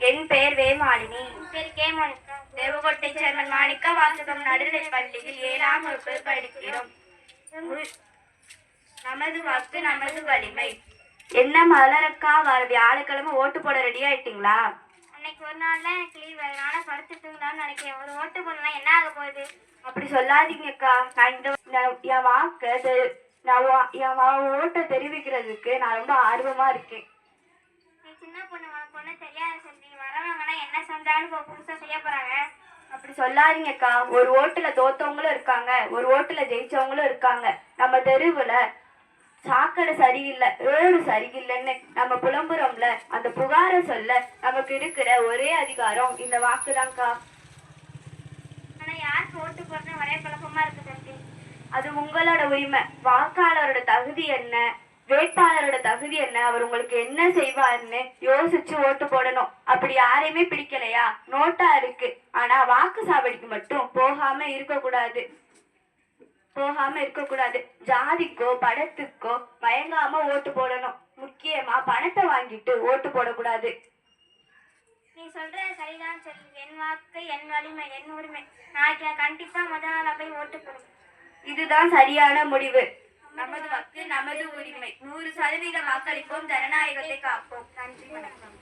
என் பெயர் வேமாலினி. பேர் K Monica. Devakottai chairman மாணிக்க வாசகம் நடுநிலைப் பள்ளியில் 7ஆம் வகுப்பு படிக்கிறோம். நமது வாக்கு நமது வலிமை. என்ன மலரக்கா, வர வியாழக்கிழமை ஓட்டு போட ரெடி ஆயிட்டீங்களா? அன்னைக்கு ஒரு நாள் தான் எனக்கு லீவ், அதனால படுத்துட்டுங்களான்னு நினைக்கிறேன். ஒரு ஓட்டு போடலாம், என்ன ஆக போகுது? அப்படி சொல்லாதீங்கக்கா. என் ஓட்டை தெரிவிக்கிறதுக்கு நான் ரொம்ப ஆர்வமா இருக்கேன். நீ சின்ன பொண்ணு, உனக்கு ஒன்றும் தெரியாத சொல்றீங்க. வரவங்கன்னா என்ன செஞ்சாலும் இப்போ புதுசாக செய்ய போறாங்க. அப்படி சொல்லாதீங்கக்கா. ஒரு ஓட்டுல தோத்தவங்களும் இருக்காங்க, ஒரு ஓட்டுல ஜெயிச்சவங்களும் இருக்காங்க. நம்ம தெருவுல சாக்கடை சரியில்லை, ரோடு சரியில்லைன்னு நம்ம புலம்புறோம்ல, அந்த புகாரை சொல்ல நமக்கு இருக்கிற ஒரே அதிகாரம் இந்த வாக்குதான்க்கா. ஆனா யாருக்கு ஓட்டு போடுறது ஒரே குழப்பமா இருக்கு தம்பி. அது உங்களோட உரிமை. வாக்காளரோட தகுதி என்ன, வேட்பாளரோட தகுதி என்ன, அவர் உங்களுக்கு என்ன செய்வாருன்னு யோசிச்சு ஓட்டு போடணும். அப்படி யாரையுமே பிடிக்கலையா, நோட்டா இருக்கு, ஆனா வாக்கு சாவடிக்கு மட்டும் போகாம இருக்கக்கூடாது. ஜாதிக்கோ படத்துக்கோ மயங்காம ஓட்டு போடணும். முக்கியமா பணத்தை வாங்கிட்டு ஓட்டு போடக்கூடாது. நீ சொல்ற சரிதான் சொல்லு. என் வாக்கு என் வலிமை என் உரிமை. நாளைக்கு நான் கண்டிப்பா முதல் நாளா போய் ஓட்டு போடுவேன். இதுதான் சரியான முடிவு. நமது வாக்கு நமது உரிமை. 100% வாக்களிப்போம், ஜனநாயகத்தை காப்போம். நன்றி, வணக்கம்.